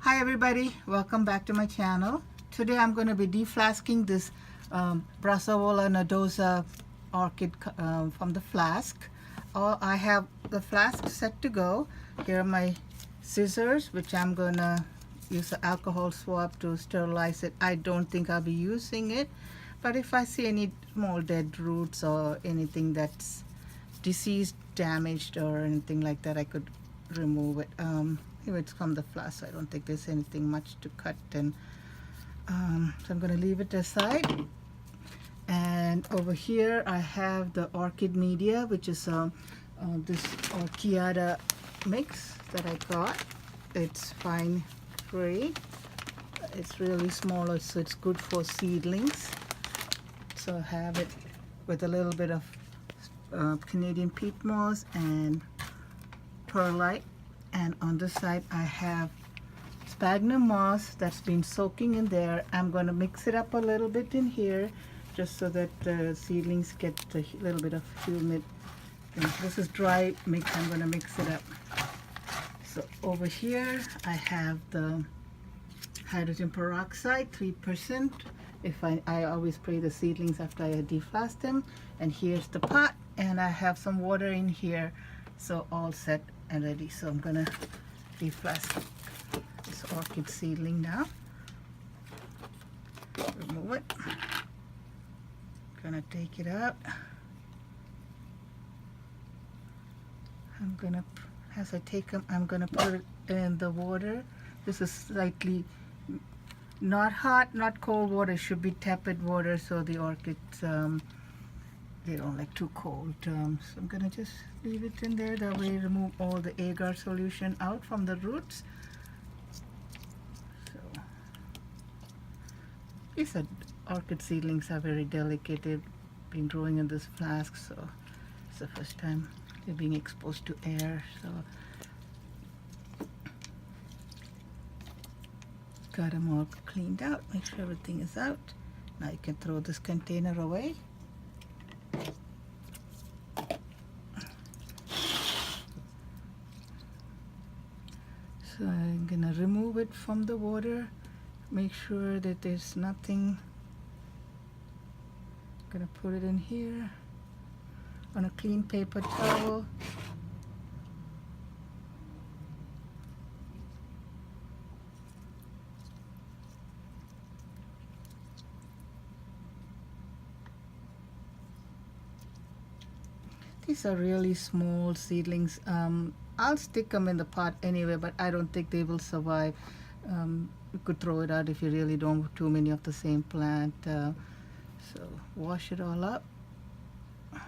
Hi everybody, welcome back to my channel. Today I'm going to be deflasking this Brassavola nodosa orchid from the flask. I have the flask set to go. Here are my scissors, which I'm going to use the alcohol swab to sterilize it. I don't think I'll be using it, but if I see any small dead roots or anything that's diseased, damaged or anything like that, I could remove it. It's from the flask, so I don't think there's anything much to cut, and so I'm going to leave it aside. And over here I have the orchid media, which is this Orchid mix that I got. It's fine grade. It's really small, so it's good for seedlings. So I have it with a little bit of Canadian peat moss and perlite, and on the side I have sphagnum moss that's been soaking in there. I'm going to mix it up a little bit in here just so that the seedlings get a little bit of humid thing. This is dry mix. I'm going to mix it up. So over here I have the hydrogen peroxide, 3%. I always spray the seedlings after I deflast them. And here's the pot, and I have some water in here, so all set and ready. So I'm gonna deflask this orchid seedling now. Remove it. Gonna take it out. As I take them, I'm gonna put it in the water. This is slightly not hot, not cold water. It should be tepid water, so the orchids they don't like too cold. So I'm gonna just leave it in there. That way remove all the agar solution out from the roots. So these orchid seedlings are very delicate. They've been growing in this flask, so it's the first time they're being exposed to air. So got them all cleaned out. Make sure everything is out. Now you can throw this container away. So I'm gonna remove it from the water. Make sure that there's nothing. Gonna put it in here on a clean paper towel. These are really small seedlings. I'll stick them in the pot anyway, but I don't think they will survive. You could throw it out if you really don't want too many of the same plant. So wash it all up. I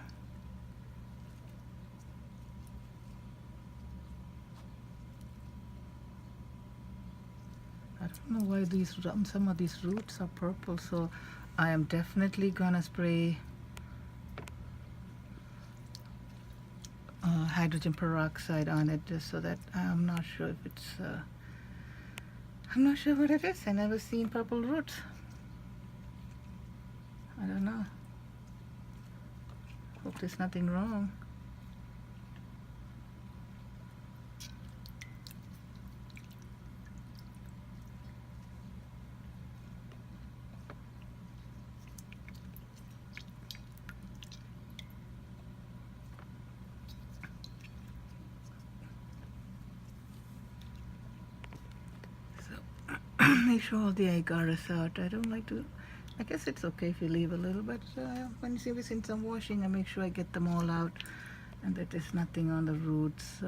don't know why some of these roots are purple, so I am definitely gonna spray hydrogen peroxide on it, just so that I'm not sure if it's I'm not sure what it is. I never seen purple roots. I don't know. Hope there's nothing wrong. Make sure all the agar is out. I don't like to. I guess it's okay if you leave a little, but when you see me in some washing, I make sure I get them all out and that there's nothing on the roots.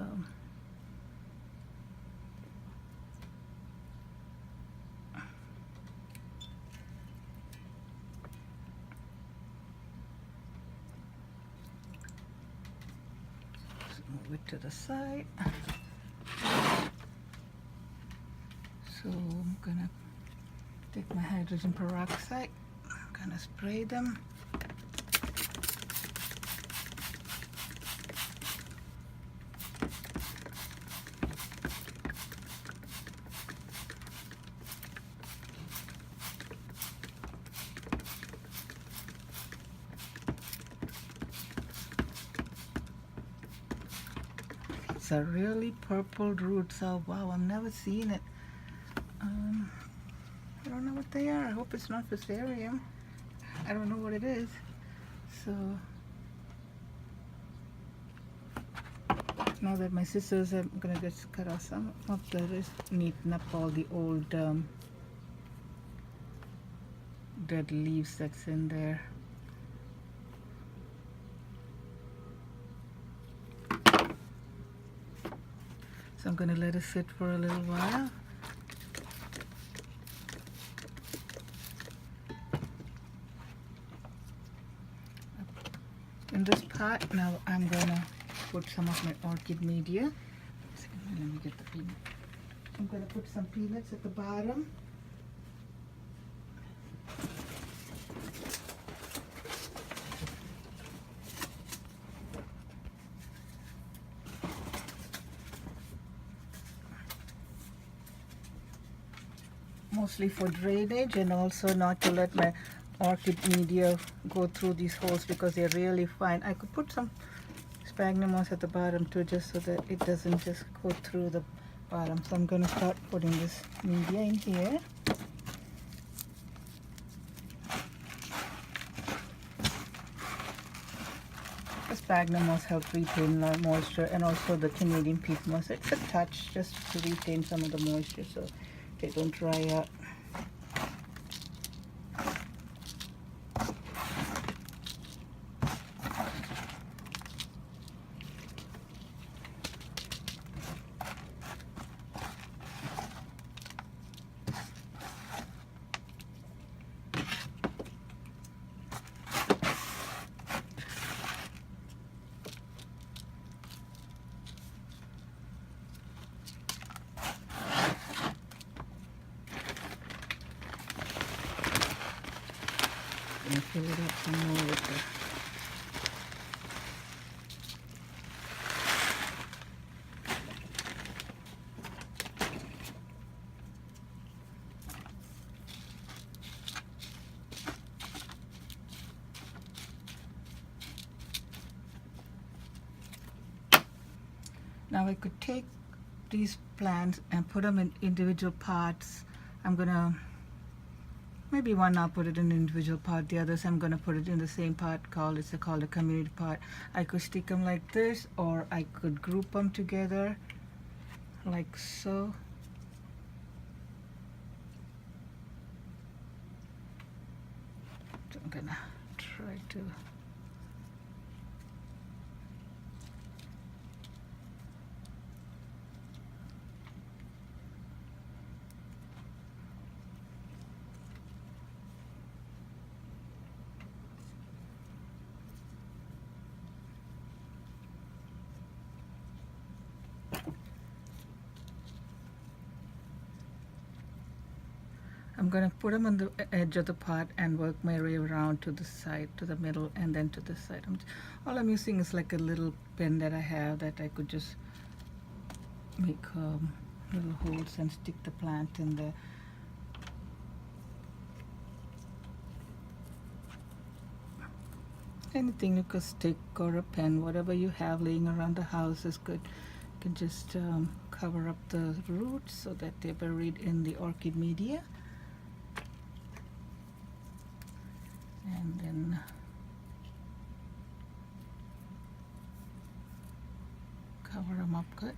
Move it to the side. So I'm gonna take my hydrogen peroxide. I'm gonna spray them. These are really purple roots. Oh wow, I've never seen it. I don't know what they are. I hope it's not fusarium. I don't know what it is. So now that my scissors, I'm gonna just cut off some of the rest, neaten up all the old dead leaves that's in there. So I'm gonna let it sit for a little while. In this pot, now I'm gonna put some of my orchid media. Let me get the peanut. I'm gonna put some peanuts at the bottom. Mostly for drainage, and also not to let my orchid media go through these holes because they're really fine. I could put some sphagnum moss at the bottom too, just so that it doesn't just go through the bottom. So I'm going to start putting this media in here. The sphagnum moss helps retain moisture, and also the Canadian peat moss. It's a touch just to retain some of the moisture so they don't dry out. And fill it up some more with the Now I could take these plants and put them in individual pots. I'm gonna, maybe one I'll put it in an individual pot, the others I'm gonna put it in the same pot it's called a community pot. I could stick them like this, or I could group them together like so. So I'm gonna try to I'm going to put them on the edge of the pot and work my way around to the side, to the middle, and then to the side. All I'm using is like a little pen that I have that I could just make little holes and stick the plant in there. Anything, you could stick or a pen, whatever you have laying around the house is good. You can just cover up the roots so that they're buried in the orchid media. And then cover them up good.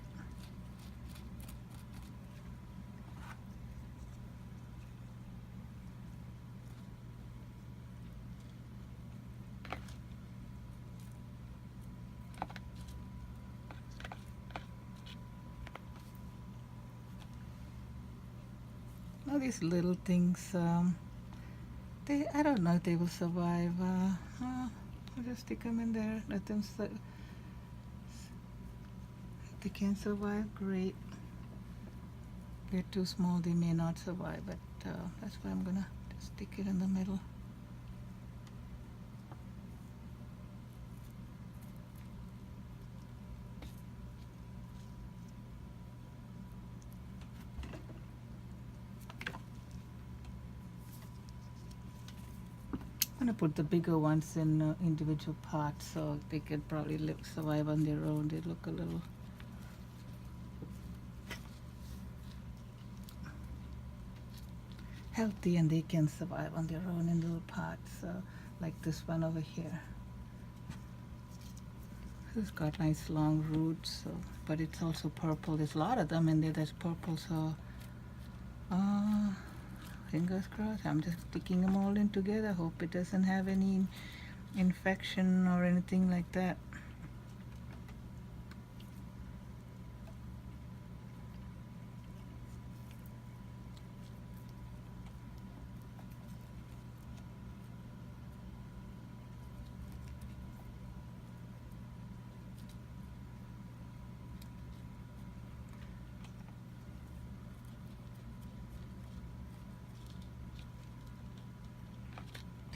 Now these little things, I don't know if they will survive. I'll just stick them in there, let them if they can survive, great. If they're too small, they may not survive, but that's why I'm gonna just stick it in the middle. I'm gonna put the bigger ones in individual pots so they can probably survive on their own. They look a little. healthy and they can survive on their own in little pots, like this one over here. It's got nice long roots, but it's also purple. There's a lot of them in there that's purple, so fingers crossed. I'm just sticking them all in together. Hope it doesn't have any infection or anything like that.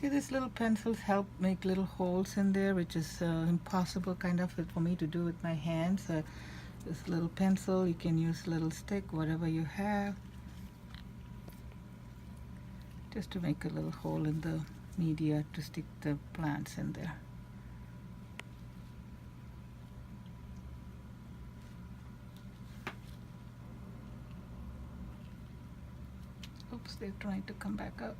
See, these little pencils help make little holes in there, which is impossible kind of for me to do with my hands. This little pencil, you can use little stick, whatever you have, just to make a little hole in the media to stick the plants in there. Oops, they're trying to come back up.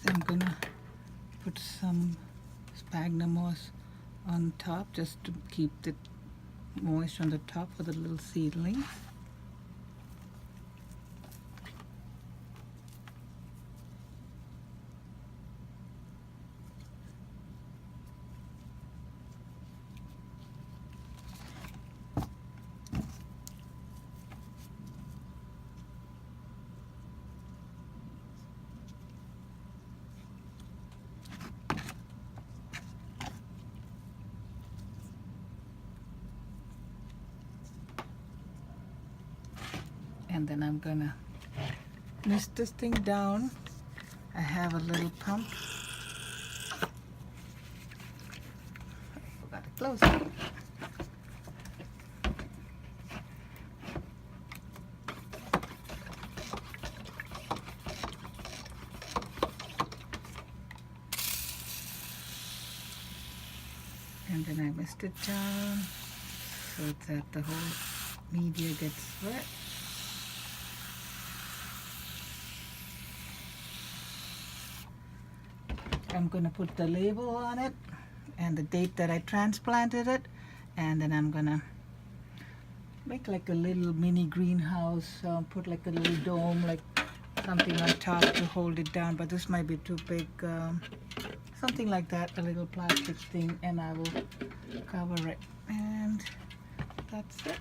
I'm gonna put some sphagnum moss on top just to keep the moist on the top for the little seedlings. And then I'm gonna mist this thing down. I have a little pump. I forgot to close it. And then I mist it down so that the whole media gets wet. I'm going to put the label on it and the date that I transplanted it, and then I'm going to make like a little mini greenhouse, put like a little dome, like something on top to hold it down, but this might be too big, something like that, a little plastic thing, and I will cover it. And that's it.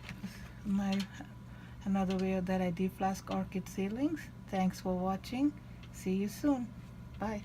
Another way that I deflask orchid seedlings. Thanks for watching. See you soon. Bye.